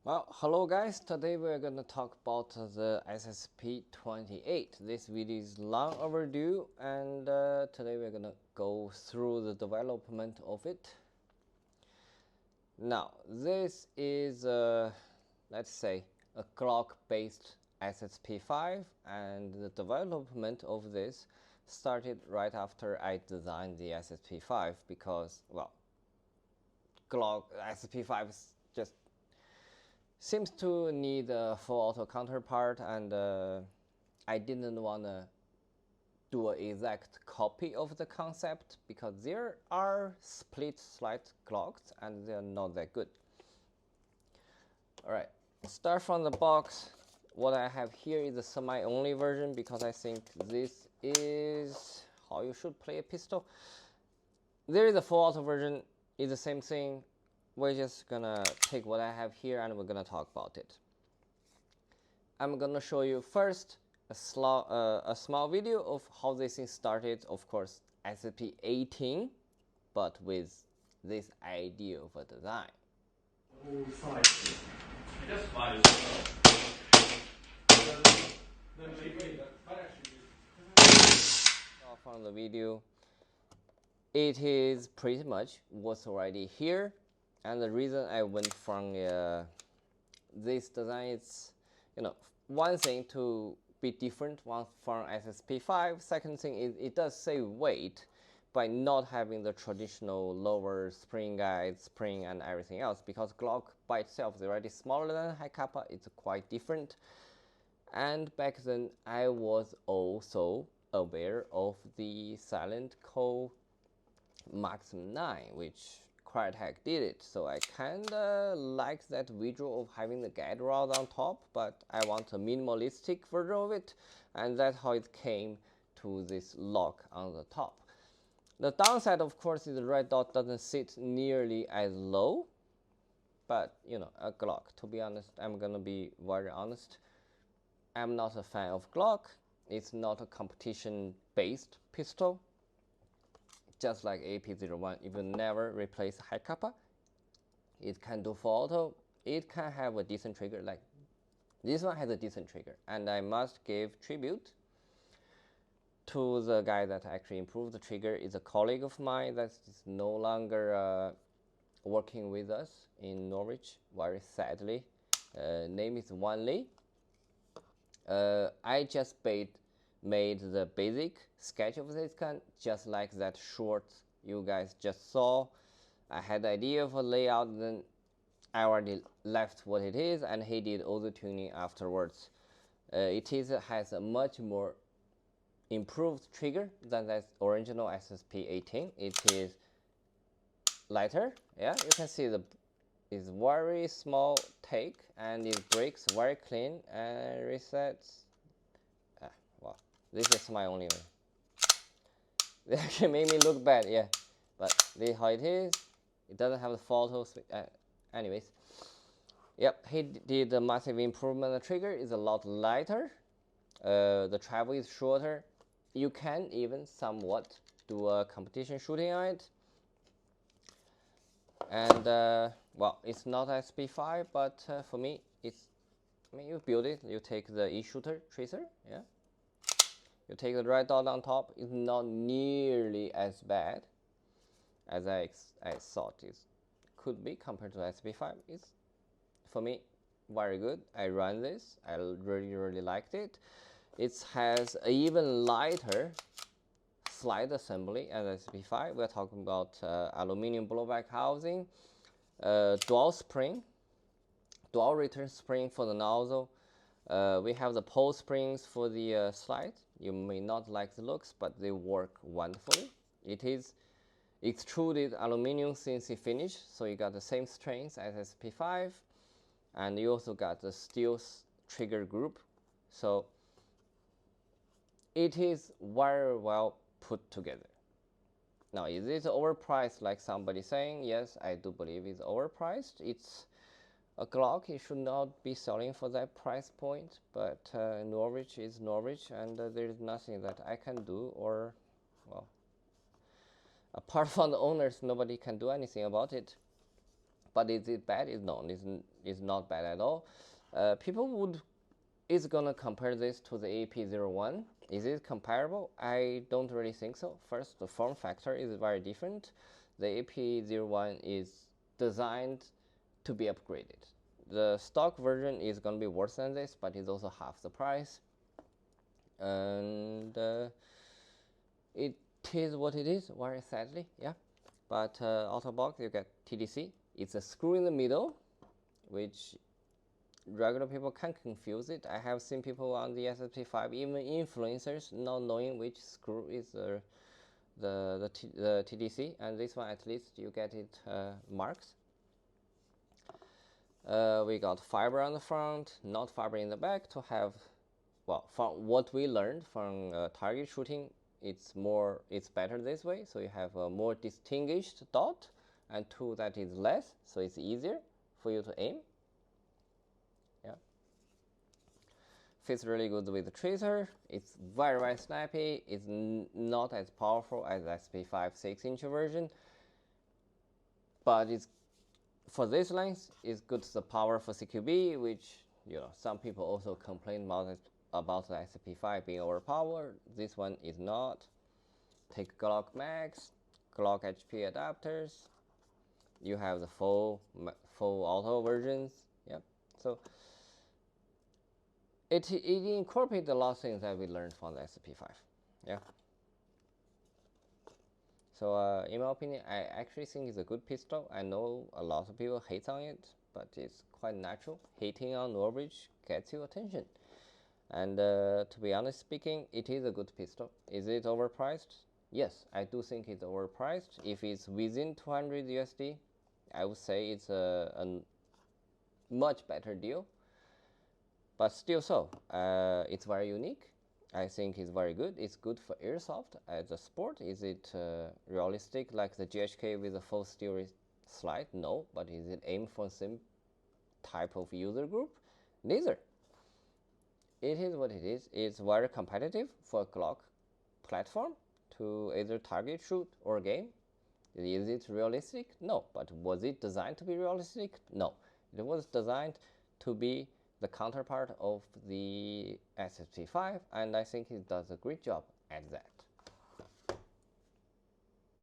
Well, hello guys, today we're gonna talk about the SSP28. This video is long overdue and today we're gonna go through the development of it. Now, this is, let's say, a clock-based SSP5 and the development of this started right after I designed the SSP5 because, well, clock SSP5 is just seems to need a full auto counterpart, and I didn't want to do an exact copy of the concept because there are split slide clocks and they're not that good. Alright, start from the box. What I have here is a semi-only version because I think this is how you should play a pistol. There is a full auto version, it's the same thing. We're just gonna take what I have here and we're gonna talk about it. I'm gonna show you first a small video of how this thing started. Of course, SSP18, but with this idea of a design. From the video, it is pretty much what's already here. And the reason I went from this design is, one thing to be different one from SSP5. Second thing is it does save weight by not having the traditional lower spring guide, spring and everything else, because Glock by itself is already smaller than high kappa. It's quite different. And back then I was also aware of the Silent Co Maxim 9, which Crytek did it, so I kinda like that visual of having the guide rod on top, but I want a minimalistic version of it, and that's how it came to this lock on the top. The downside, of course, is the red dot doesn't sit nearly as low, but a Glock, to be honest, I'm gonna be very honest, I'm not a fan of Glock. It's not a competition-based pistol. Just like AP01, if you never replace high kappa, it can do full auto, it can have a decent trigger, like this one has a decent trigger. And I must give tribute to the guy that actually improved the trigger. Is a colleague of mine that is no longer working with us in Norwich, very sadly. Name is Wan Lee. I just made the basic sketch of this gun, just like that short you guys just saw. I had the idea of a layout, then I already left what it is, and he did all the tuning afterwards. It has a much more improved trigger than that original SSP18. It is lighter, yeah, you can see it's very small take, and it breaks very clean and resets. Wow, this is my only one. They actually made me look bad, yeah. But this is how it is. It doesn't have the photos. Anyways, yep, he did a massive improvement. The trigger is a lot lighter. The travel is shorter. You can even somewhat do a competition shooting on it. And well, it's not SSP5, but for me, you build it. You take the e-shooter tracer, yeah. You take the red dot on top, it's not nearly as bad as I thought it could be compared to SSP5. It's, for me, very good. I run this, I really liked it. It has an even lighter slide assembly as SSP5. We're talking about aluminum blowback housing, dual spring, dual return spring for the nozzle. We have the pole springs for the slide. You may not like the looks, but they work wonderfully. It is extruded aluminum since it finished, so you got the same strength as SSP5, and you also got the steel trigger group. So it is very well put together. Now, is it overpriced like somebody saying? Yes, I do believe it's overpriced. It's a Glock, it should not be selling for that price point, but Norwich is Norwich, and there is nothing that I can do, or, well, apart from the owners, nobody can do anything about it. But is it bad? It's not bad at all. People is gonna compare this to the AP01. Is it comparable? I don't really think so. First, the form factor is very different. The AP01 is designed to be upgraded. The stock version is gonna be worse than this, but it's also half the price. And it is what it is, very sadly, yeah. But out of box, you get TDC. It's a screw in the middle, which regular people can confuse it. I have seen people on the SSP5, even influencers, not knowing which screw is the TDC, and this one at least you get it marked. We got fiber on the front, not fiber in the back to have, well, from what we learned from target shooting, it's better this way. So you have a more distinguished dot, and two that is less, so it's easier for you to aim. Yeah, fits really good with the tracer. It's very snappy. It's not as powerful as SSP5 6-inch version, but it's for this length it's good the power for CQB, which some people also complain about the SSP5 being overpowered. This one is not. Take Glock Max, Glock HP adapters. You have the full auto versions. Yep. So it incorporates a lot of things that we learned from the SSP5. Yeah. So in my opinion, I actually think it's a good pistol. I know a lot of people hate on it, but it's quite natural. Hating on Norwich gets you attention. And to be honest speaking, it is a good pistol. Is it overpriced? Yes, I do think it's overpriced. If it's within 200 USD, I would say it's a much better deal. But still so, it's very unique. I think it's very good. It's good for airsoft as a sport. Is it realistic like the GHK with a full steel slide? No. But is it aimed for the same type of user group? Neither. It is what it is. It's very competitive for a Glock platform to either target shoot or game. Is it realistic? No. But was it designed to be realistic? No. It was designed to be the counterpart of the SSP5, and I think it does a great job at that.